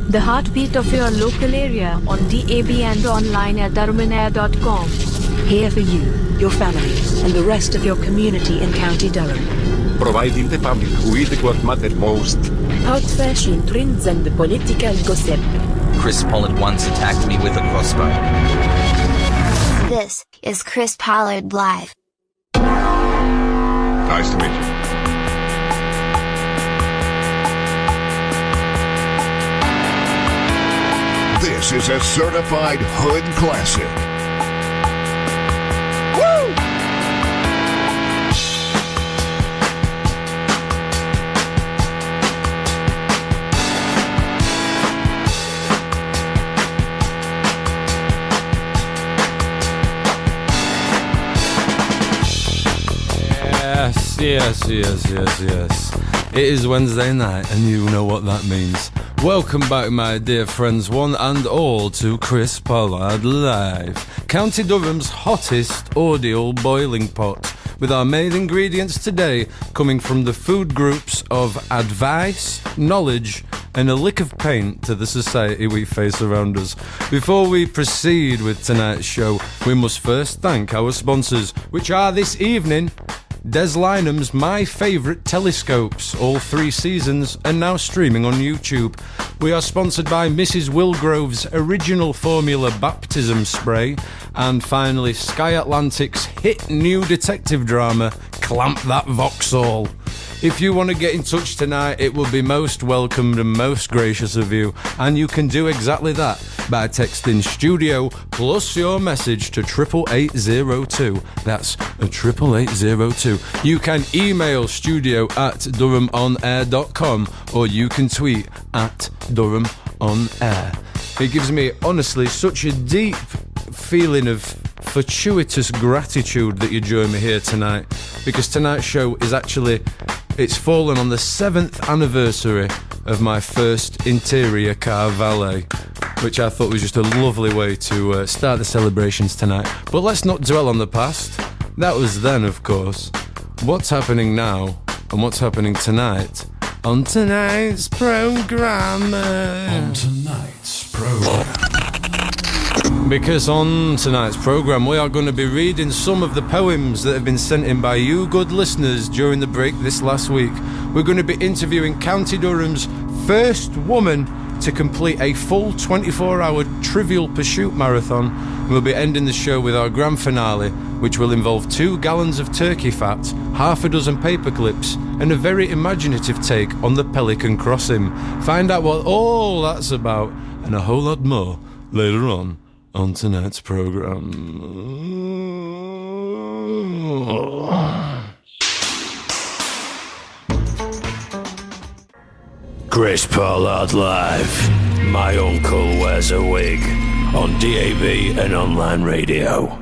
The heartbeat of your local area on DAB and online at durhamair.com. Here for you, your family, and the rest of your community in County Durham. Providing the public with what matters most. Hot fashion trends and political gossip. Chris Pollard once attacked me with a crossbow. This is Chris Pollard Live. Nice to meet you. This is a certified hood classic. Woo! Yes. It is Wednesday night, and you know what that means. Welcome back, my dear friends, one and all, to Chris Pollard Live, County Durham's hottest audio boiling pot, with our main ingredients today coming from the food groups of advice, knowledge, and a lick of paint to the society we face around us. Before we proceed with tonight's show, we must first thank our sponsors, which are this evening Des Lynam's My Favourite Telescopes, all 3 seasons, and now streaming on YouTube. We are sponsored by Mrs. Wilgrove's Original Formula Baptism Spray, and finally Sky Atlantic's hit new detective drama, Clamp That Vauxhall. If you want to get in touch tonight, it will be most welcomed and most gracious of you, and you can do exactly that by texting studio plus your message to 88802. That's 88802. You can email studio@durhamonair.com, or you can tweet @DurhamOnAir. It gives me, honestly, such a deep feeling of fortuitous gratitude that you join me here tonight, because tonight's show is actually, it's fallen on the 7th anniversary of my first interior car valet, which I thought was just a lovely way to start the celebrations tonight. But let's not dwell on the past. That was then, of course. What's happening now, and what's happening tonight on tonight's programme? Because on tonight's programme we are going to be reading some of the poems that have been sent in by you good listeners during the break this last week. We're going to be interviewing County Durham's first woman to complete a full 24-hour Trivial Pursuit marathon. We'll be ending the show with our grand finale, which will involve 2 gallons of turkey fat, half a dozen paper clips, and a very imaginative take on the Pelican Crossing. Find out what all that's about and a whole lot more later on tonight's programme. Chris Pollard Live. My uncle wears a wig on DAB and online radio.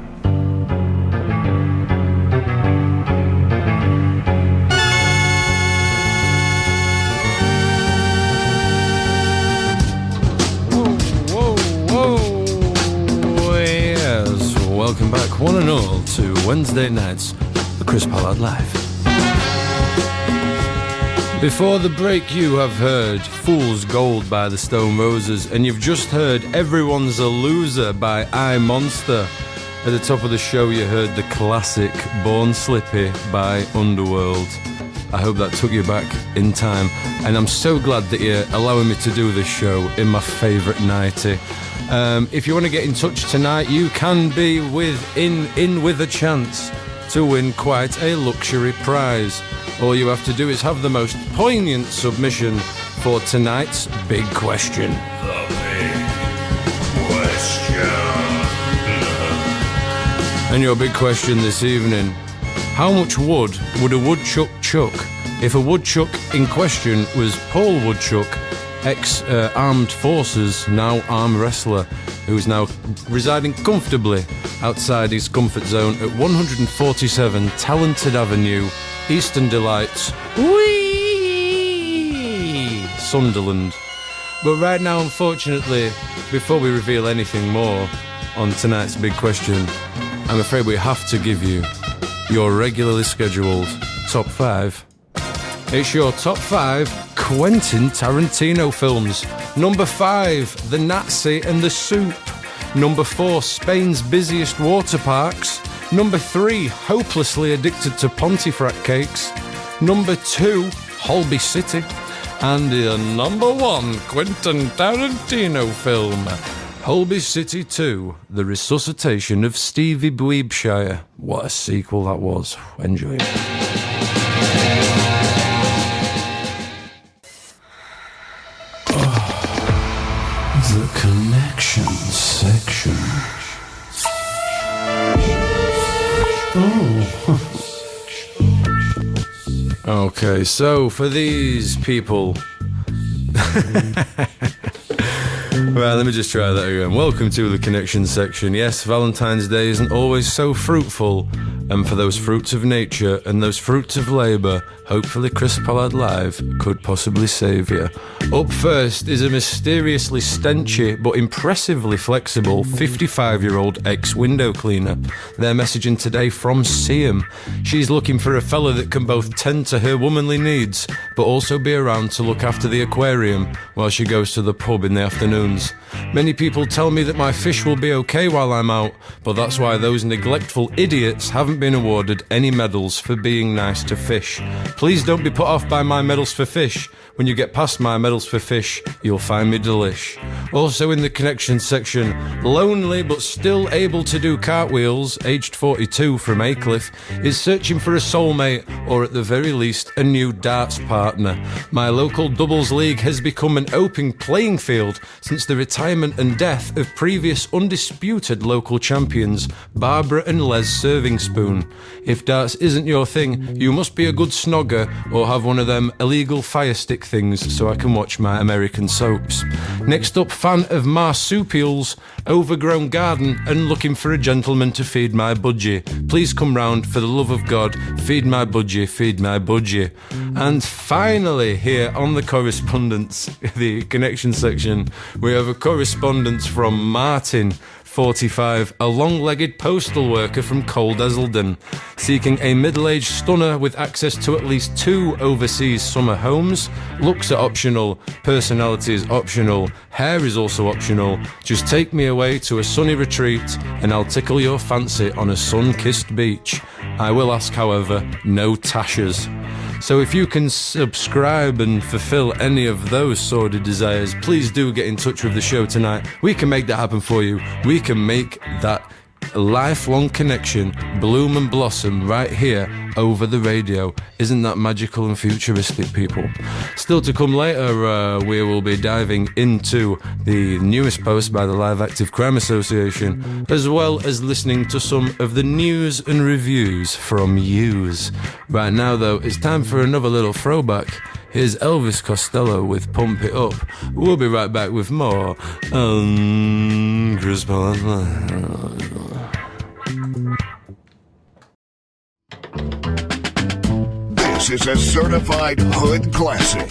Welcome back, one and all, to Wednesday nights, the Chris Pollard Live. Before the break, you have heard Fool's Gold by the Stone Roses, and you've just heard Everyone's a Loser by I Monster. At the top of the show, you heard the classic Born Slippy by Underworld. I hope that took you back in time, and I'm so glad that you're allowing me to do this show in my favourite nightie. If you want to get in touch tonight, you can be in with a chance to win quite a luxury prize. All you have to do is have the most poignant submission for tonight's big question. The big question. And your big question this evening: how much wood would a woodchuck chuck if a woodchuck in question was Paul Woodchuck, ex-armed forces, now arm wrestler, who's now residing comfortably outside his comfort zone at 147 Talented Avenue, Eastern Delights, Sunderland. But right now, unfortunately, before we reveal anything more on tonight's big question, I'm afraid we have to give you your regularly scheduled top 5. It's your top 5 Quentin Tarantino films. Number 5, The Nazi and the Soup. Number 4, Spain's busiest water parks. Number 3, hopelessly addicted to Pontefract cakes. Number 2, Holby City. And the number 1 Quentin Tarantino film, Holby City 2, The Resuscitation of Stevie Dweebshire. What a sequel that was. Enjoy it. The connection section. Okay, so for these people... Right, let me just try that again. Welcome to the connection section. Yes, Valentine's Day isn't always so fruitful, and for those fruits of nature and those fruits of labour, hopefully Chris Pollard Live could possibly save you. Up first is a mysteriously stenchy but impressively flexible 55-year-old ex-window cleaner. They're messaging today from Siam. She's looking for a fella that can both tend to her womanly needs, but also be around to look after the aquarium while she goes to the pub in the afternoons. Many people tell me that my fish will be okay while I'm out, but that's why those neglectful idiots haven't been awarded any medals for being nice to fish. Please don't be put off by my medals for fish. When you get past my medals for fish, you'll find me delish. Also in the connection section, lonely but still able to do cartwheels, aged 42 from Aycliffe, is searching for a soulmate, or at the very least, a new darts partner. My local doubles league has become an open playing field since the retirement and death of previous undisputed local champions, Barbara and Les Serving Spoon. If darts isn't your thing, you must be a good snogger or have one of them illegal fire stick things so I can watch my American soaps. Next up, fan of marsupials, overgrown garden and looking for a gentleman to feed my budgie. Please come round, for the love of God, feed my budgie, feed my budgie. And finally, here on the correspondence, the connection section, we have a correspondence from Martin, 45, a long-legged postal worker from Cold Esselden, seeking a middle-aged stunner with access to at least 2 overseas summer homes. Looks are optional, personality is optional, hair is also optional. Just take me away to a sunny retreat and I'll tickle your fancy on a sun-kissed beach. I will ask, however, no tashas. So if you can subscribe and fulfill any of those sordid desires, please do get in touch with the show tonight. We can make that happen for you. We can make that lifelong connection bloom and blossom right here over the radio. Isn't that magical and futuristic, people? Still to come later, we will be diving into the newest post by the Live Active Crime Association, as well as listening to some of the news and reviews from yous. Right now, though, it's time for another little throwback. Here's Elvis Costello with Pump It Up. We'll be right back with more Chris Pollard. This is a certified hood classic.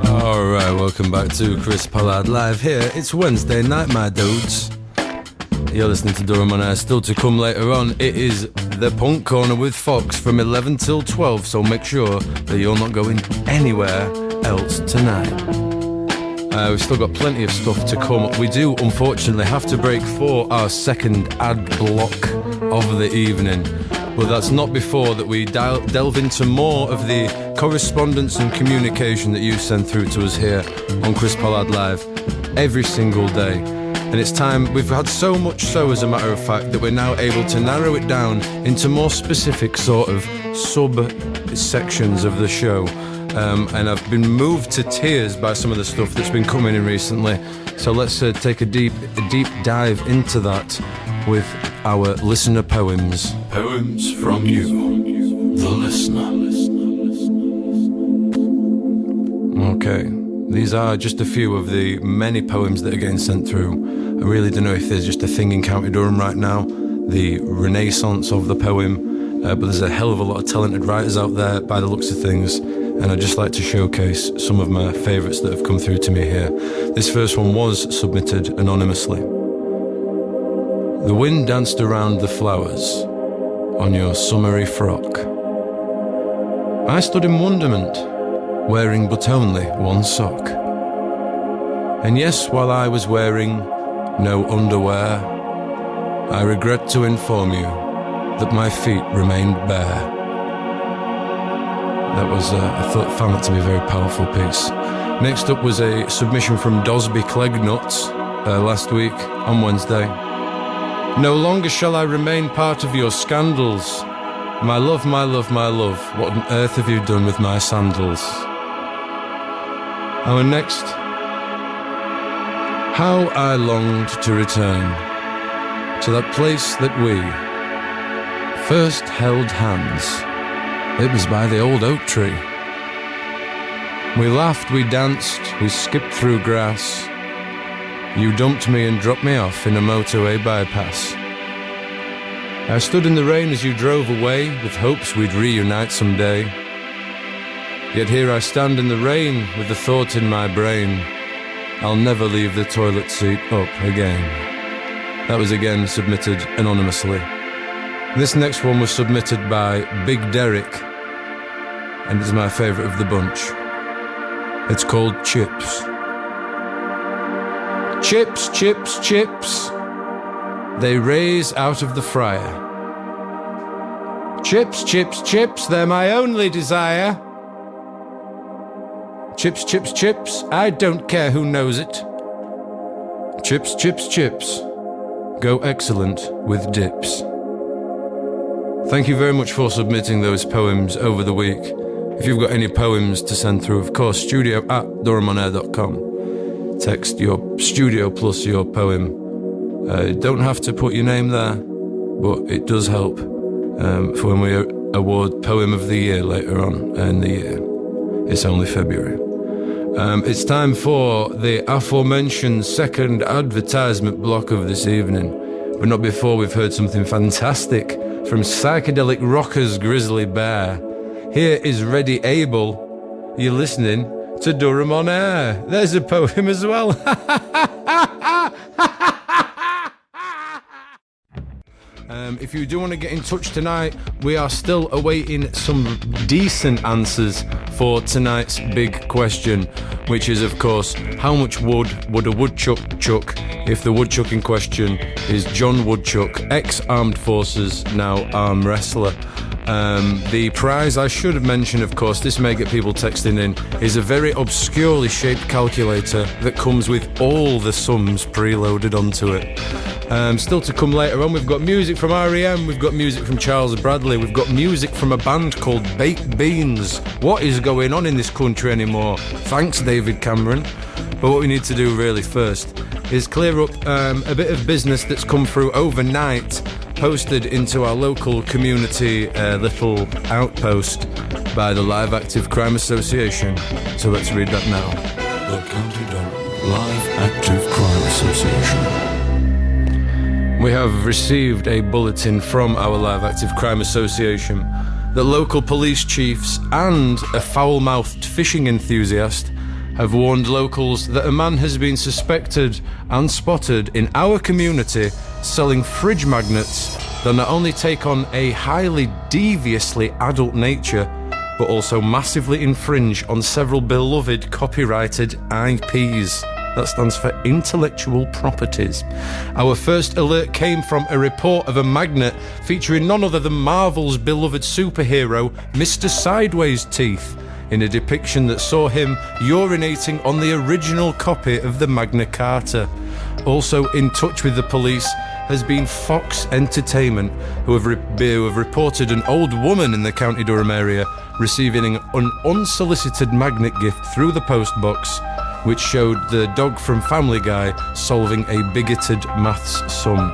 Alright, welcome back to Chris Pollard Live here. It's Wednesday night, my dudes. You're listening to Durham on Air. Still to come later on, it is the Punk Corner with Fox from 11 till 12, so make sure that you're not going anywhere else tonight. We've still got plenty of stuff to come. We do, unfortunately, have to break for our second ad block of the evening. But that's not before that we delve into more of the correspondence and communication that you send through to us here on Chris Pollard Live every single day. And it's time, we've had so much so, as a matter of fact, that we're now able to narrow it down into more specific sort of sub-sections of the show. And I've been moved to tears by some of the stuff that's been coming in recently. So let's take a deep dive into that with our listener poems. Poems from you, the listener. Okay, these are just a few of the many poems that are getting sent through. I really don't know if there's just a thing in County Durham right now, the renaissance of the poem, but there's a hell of a lot of talented writers out there by the looks of things. And I'd just like to showcase some of my favourites that have come through to me here. This first one was submitted anonymously. The wind danced around the flowers on your summery frock. I stood in wonderment wearing but only one sock. And yes, while I was wearing no underwear, I regret to inform you that my feet remained bare. That was, I found that to be a very powerful piece. Next up was a submission from Dosby Clegnut last week on Wednesday. No longer shall I remain part of your scandals. My love, my love, my love, what on earth have you done with my sandals? Our next, how I longed to return to that place that we first held hands. It was by the old oak tree. We laughed, we danced, we skipped through grass. You dumped me and dropped me off in a motorway bypass. I stood in the rain as you drove away, with hopes we'd reunite someday. Yet here I stand in the rain, with the thought in my brain, I'll never leave the toilet seat up again. That was again submitted anonymously. This next one was submitted by Big Derek, and it's my favourite of the bunch. It's called Chips. Chips, chips, chips, they raise out of the fryer. Chips, chips, chips, they're my only desire. Chips, chips, chips, I don't care who knows it. Chips, chips, chips, go excellent with dips. Thank you very much for submitting those poems over the week. If you've got any poems to send through, of course, studio@durhamonair.com. Text your studio plus your poem. Don't have to put your name there, but it does help for when we award Poem of the Year later on in the year. It's only February. It's time for the aforementioned second advertisement block of this evening, but not before we've heard something fantastic from psychedelic rockers Grizzly Bear. Here is Ready Able. You're listening to Durham on Air. There's a poem as well. If you do want to get in touch tonight, we are still awaiting some decent answers for tonight's big question, which is, of course, how much wood would a woodchuck chuck if the woodchuck in question is John Woodchuck, ex-armed forces, now arm wrestler. The prize, I should have mentioned, of course, this may get people texting in, is a very obscurely shaped calculator that comes with all the sums preloaded onto it. Still to come later on, we've got music from R.E.M., we've got music from Charles Bradley, we've got music from a band called Baked Beans. What is going on in this country anymore? Thanks, David Cameron. But what we need to do really first is clear up a bit of business that's come through overnight, posted into our local community little outpost by the Live Active Crime Association. So let's read that now. The County Durham Live Active Crime Association. We have received a bulletin from our Live Active Crime Association that local police chiefs and a foul-mouthed fishing enthusiast have warned locals that a man has been suspected and spotted in our community selling fridge magnets that not only take on a highly deviously adult nature, but also massively infringe on several beloved copyrighted IPs. That stands for intellectual properties. Our first alert came from a report of a magnet featuring none other than Marvel's beloved superhero, Mr. Sideways Teeth, in a depiction that saw him urinating on the original copy of the Magna Carta. Also in touch with the police has been Fox Entertainment, who have reported an old woman in the County Durham area receiving an unsolicited magnet gift through the post box, which showed the dog from Family Guy solving a bigoted maths sum.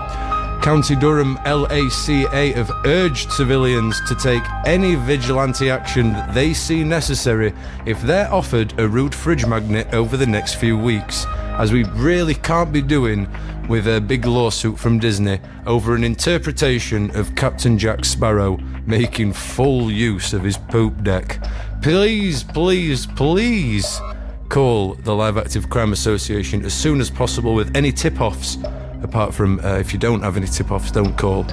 County Durham LACA have urged civilians to take any vigilante action that they see necessary if they're offered a rude fridge magnet over the next few weeks, as we really can't be doing with a big lawsuit from Disney over an interpretation of Captain Jack Sparrow making full use of his poop deck. Please, please, please call the Live Active Crime Association as soon as possible with any tip-offs apart from if you don't have any tip-offs, don't call.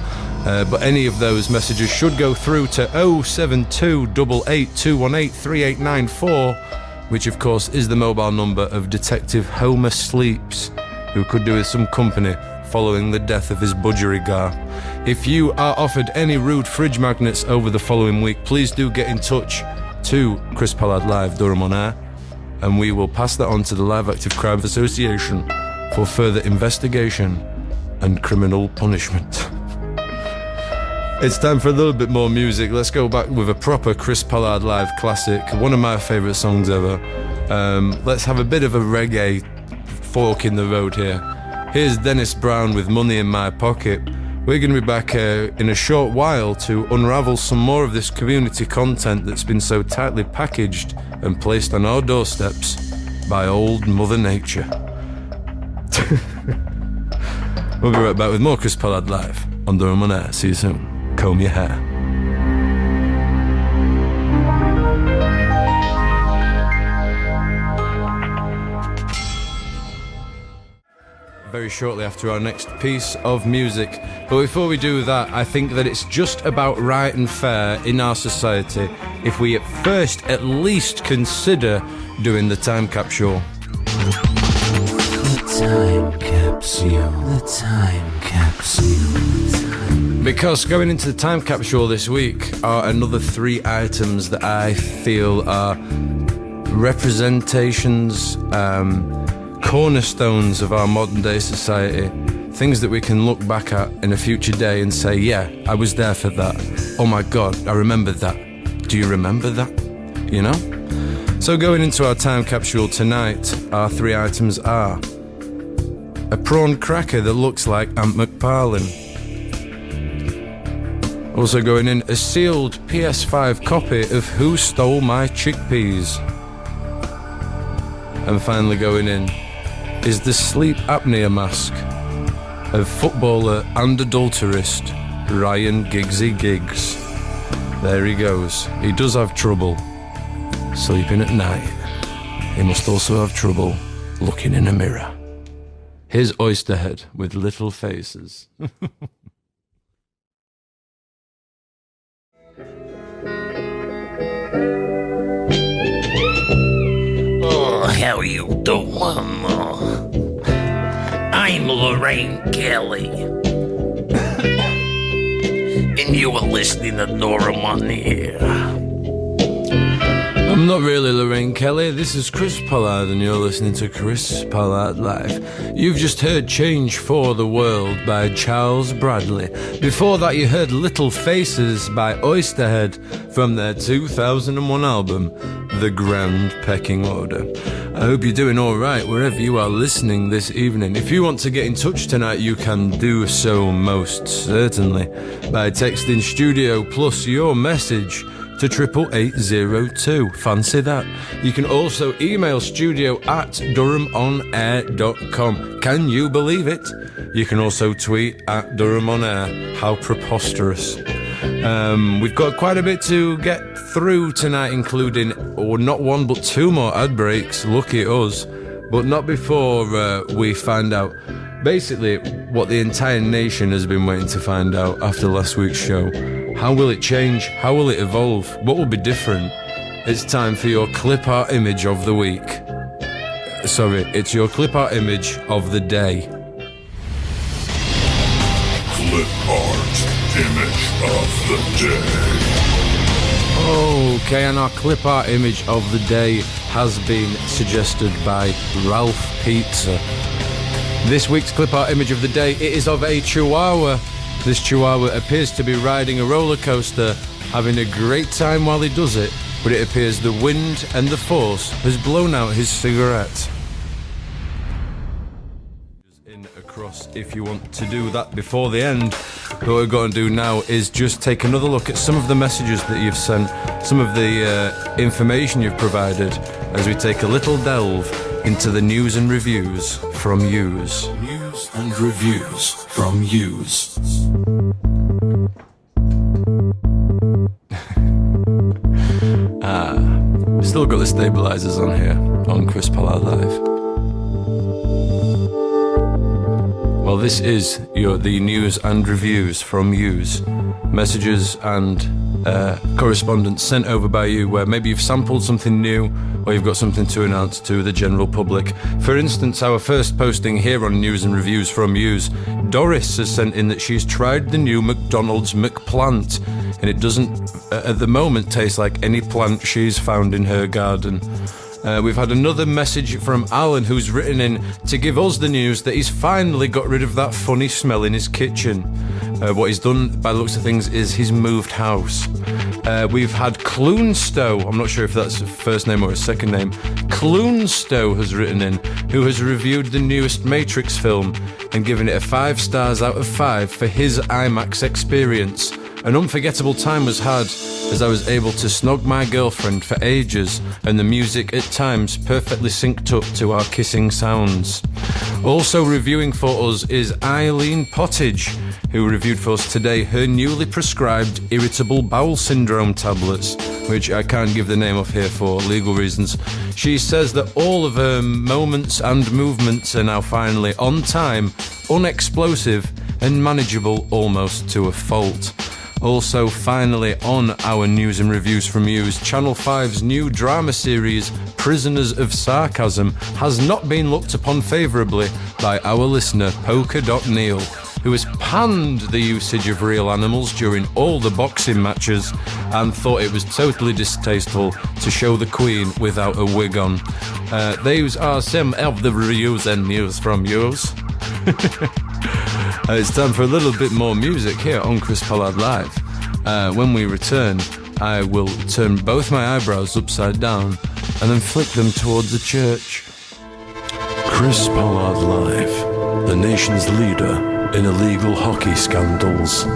But any of those messages should go through to 07288218389 which of course is the mobile number of Detective Homer Sleeps, who could do with some company following the death of his budgerigar. If you are offered any rude fridge magnets over the following week, please do get in touch to Chris Pollard Live, Durham on Air, and we will pass that on to the Live Active Crime Association for further investigation and criminal punishment. It's time for a little bit more music. Let's go back with a proper Chris Pollard Live classic, one of my favourite songs ever. Let's have a bit of a reggae fork in the road here. Here's Dennis Brown with Money in My Pocket. We're going to be back in a short while to unravel some more of this community content that's been so tightly packaged and placed on our doorsteps by old Mother Nature. We'll be right back with more Chris Pollard Live on Durham on Air. See you soon. Comb your hair. Very shortly after our next piece of music. But before we do that, I think that it's just about right and fair in our society if we at first at least consider doing the time capsule. The time capsule. The time capsule. Because going into the time capsule this week are another 3 items that I feel are representations, cornerstones of our modern day society, things that we can look back at in a future day and say, yeah, I was there for that. Oh my God, I remembered that. Do you remember that? You know? So going into our time capsule tonight, our 3 items are a prawn cracker that looks like Aunt McParlin. Also going in, a sealed PS5 copy of Who Stole My Chickpeas. And finally going in is the sleep apnea mask of footballer and adulterist Ryan Giggsy Giggs. There he goes. He does have trouble sleeping at night. He must also have trouble looking in a mirror. Here's Oysterhead with Little Faces. How you doing? I'm Lorraine Kelly. And you are listening to Durham on the Air. I'm not really Lorraine Kelly. This is Chris Pollard, and you're listening to Chris Pollard Live. You've just heard Change for the World by Charles Bradley. Before that, you heard Little Faces by Oysterhead from their 2001 album, The Grand Pecking Order. I hope you're doing all right wherever you are listening this evening. If you want to get in touch tonight, you can do so most certainly by texting studio plus your message to 88802. Fancy that. You can also email studio@durhamonair.com. Can you believe it? You can also tweet at Durham on Air. How preposterous. We've got quite a bit to get through tonight, including not 1 but 2 more ad breaks. Lucky us. But not before we find out basically what the entire nation has been waiting to find out after last week's show. How will it change? How will it evolve? What will be different? It's time for your clip art image of the week. Sorry, it's your clip art image of the day. Clip art image of the day. Okay, and our clip art image of the day has been suggested by Ralph Pizza. This week's clip art image of the day, it is of a chihuahua. This chihuahua appears to be riding a roller coaster, having a great time while he does it, but it appears the wind and the force has blown out his cigarette. In across if you want to do that before the end. What we're going to do now is just take another look at some of the messages that you've sent, some of the information you've provided, as we take a little delve into the news and reviews from yous. News and reviews from yous. We've still got the stabilizers on here on Chris Pollard Live. Well, this is the news and reviews from yous. Messages and correspondence sent over by you where maybe you've sampled something new or you've got something to announce to the general public. For instance, our first posting here on News and Reviews from yous, Doris has sent in that she's tried the new McDonald's McPlant and it doesn't at the moment taste like any plant she's found in her garden. We've had another message from Alan who's written in to give us the news that he's finally got rid of that funny smell in his kitchen. What he's done, by the looks of things, is he's moved house. We've had Clunstow, I'm not sure if that's a first name or a second name. Clunstow has written in, who has reviewed the newest Matrix film and given it a 5 stars out of 5 for his IMAX experience. An unforgettable time was had as I was able to snog my girlfriend for ages and the music at times perfectly synced up to our kissing sounds. Also reviewing for us is Eileen Pottage, who reviewed for us today her newly prescribed irritable bowel syndrome tablets, which I can't give the name of here for legal reasons. She says that all of her moments and movements are now finally on time, unexplosive and manageable almost to a fault. Also, finally, on our News and Reviews from Yous, Channel 5's new drama series, Prisoners of Sarcasm, has not been looked upon favourably by our listener, Polka.Neil, who has panned the usage of real animals during all the boxing matches and thought it was totally distasteful to show the Queen without a wig on. Those are some of the reviews and news from Yous. It's time for a little bit more music here on Chris Pollard Live. When we return, I will turn both my eyebrows upside down and then flick them towards the church. Chris Pollard Live, the nation's leader in illegal hockey scandals.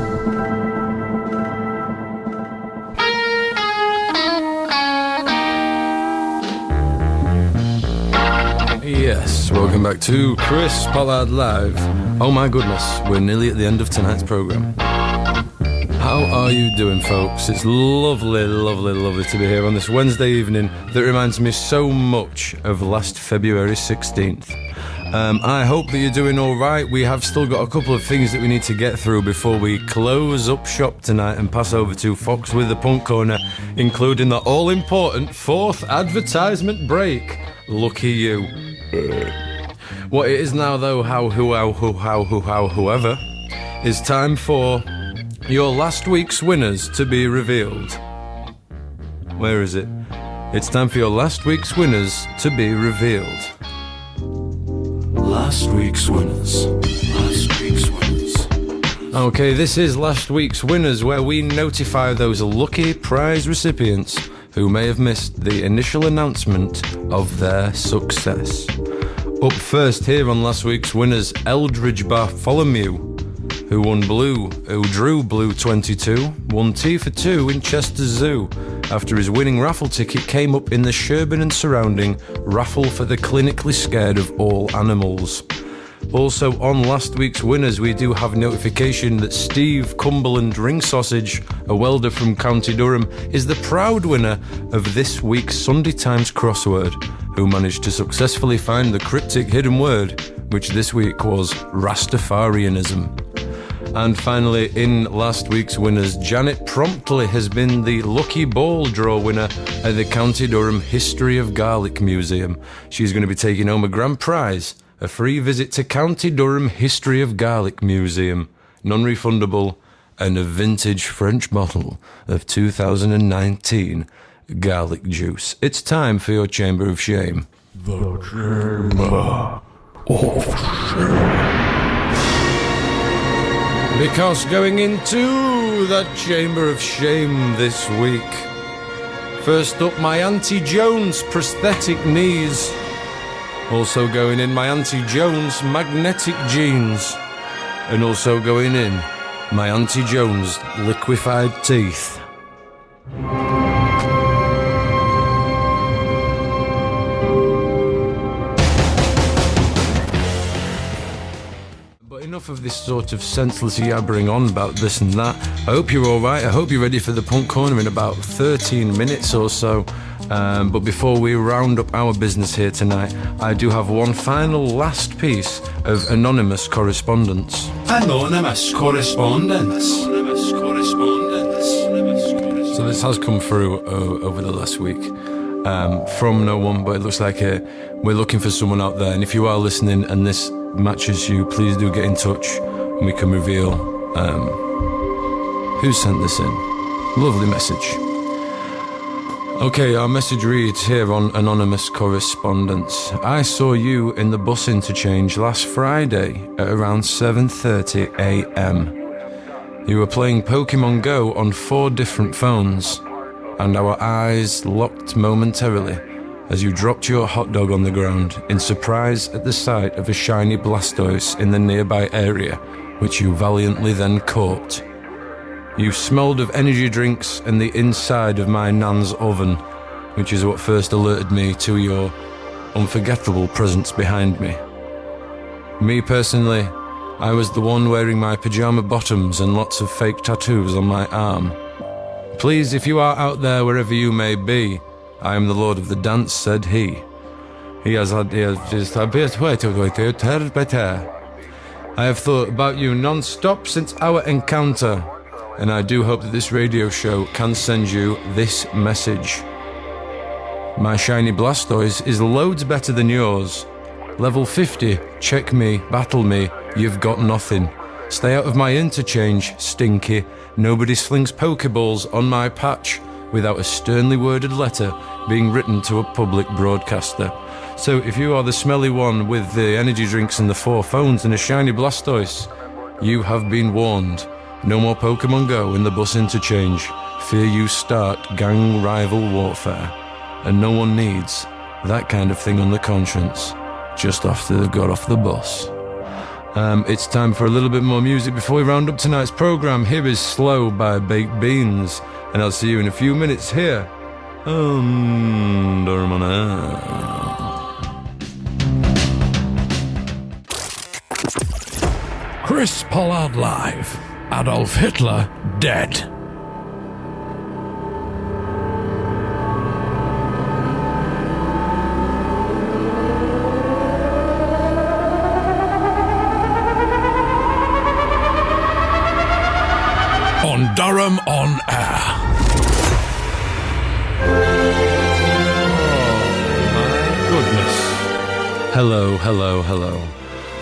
Yes, welcome back to Chris Pollard Live. Oh my goodness, we're nearly at the end of tonight's programme. How are you doing, folks? It's lovely, lovely, lovely to be here on this Wednesday evening that reminds me so much of last February 16th. I hope that you're doing all right. We have still got a couple of things that we need to get through before we close up shop tonight and pass over to Fox with the Punk Corner, including the all-important 4th advertisement break. Lucky you. What it is now, though, whoever, is time for your last week's winners to be revealed. Where is it? It's time for your last week's winners to be revealed. Last week's winners. Last week's winners. Okay, this is last week's winners, where we notify those lucky prize recipients who may have missed the initial announcement of their success. Up first here on last week's winners, Eldridge Bartholomew, who drew blue 22, won T for 2 in Chester Zoo after his winning raffle ticket came up in the Sherburn and surrounding raffle for the clinically scared of all animals. Also on last week's winners, we do have notification that Steve Cumberland Ring Sausage, a welder from County Durham, is the proud winner of this week's Sunday Times crossword, who managed to successfully find the cryptic hidden word, which this week was Rastafarianism. And finally, in last week's winners, Janet Promptly has been the lucky ball draw winner at the County Durham History of Garlic Museum. She's going to be taking home a grand prize, a free visit to County Durham History of Garlic Museum, non-refundable, and a vintage French bottle of 2019 garlic juice. It's time for your Chamber of Shame. The Chamber of Shame. Because going into that Chamber of Shame this week, first up, my Auntie Jones prosthetic knees. Also going in, my Auntie Jones magnetic jeans. And also going in, my Auntie Jones liquefied teeth. But enough of this sort of senseless yabbering on about this and that. I hope you're alright. I hope you're ready for the Punk Corner in about 13 minutes or so. But before we round up our business here tonight, I do have one final last piece of anonymous correspondence. Anonymous correspondence. So this has come through over the last week from no one, but it looks like we're looking for someone out there. And if you are listening and this matches you, please do get in touch and we can reveal who sent this in. Lovely message. Okay, our message reads here on Anonymous Correspondence. I saw you in the bus interchange last Friday at around 7:30 a.m. You were playing Pokemon Go on 4 different phones, and our eyes locked momentarily as you dropped your hot dog on the ground in surprise at the sight of a shiny Blastoise in the nearby area, which you valiantly then caught. You smelled of energy drinks and the inside of my nan's oven, which is what first alerted me to your unforgettable presence behind me. Me personally, I was the one wearing my pyjama bottoms and lots of fake tattoos on my arm. Please, if you are out there wherever you may be, I am the Lord of the Dance, said he. I have thought about you non-stop since our encounter, and I do hope that this radio show can send you this message. My shiny Blastoise is loads better than yours. Level 50, check me, battle me, you've got nothing. Stay out of my interchange, stinky. Nobody slings Pokeballs on my patch without a sternly worded letter being written to a public broadcaster. So if you are the smelly one with the energy drinks and the 4 phones and a shiny Blastoise, you have been warned. No more Pokemon Go in the bus interchange. Fear you start gang rival warfare. And no one needs that kind of thing on the conscience just after they've got off the bus. It's time for a little bit more music before we round up tonight's program. Here is Slow by Baked Beans, and I'll see you in a few minutes here on Durham on Air. Chris Pollard Live. Adolf Hitler dead. On Durham on Air. Hello.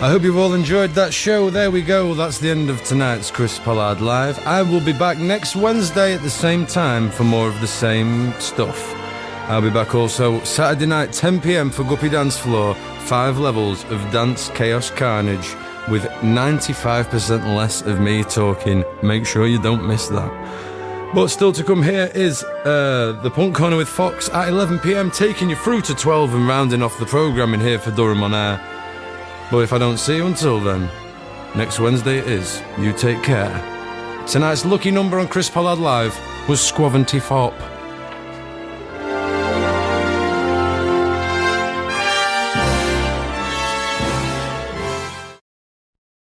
I hope you've all enjoyed that show. There we go. That's the end of tonight's Chris Pollard Live. I will be back next Wednesday at the same time for more of the same stuff. I'll be back also Saturday night, 10 p.m. for Guppy Dance Floor. 5 levels of dance chaos carnage with 95% less of me talking. Make sure you don't miss that. But still to come here is the Punk Corner with Fox at 11 p.m, taking you through to 12 and rounding off the programming here for Durham on Air. But if I don't see you until then, next Wednesday it is. You take care. Tonight's lucky number on Chris Pollard Live was 24.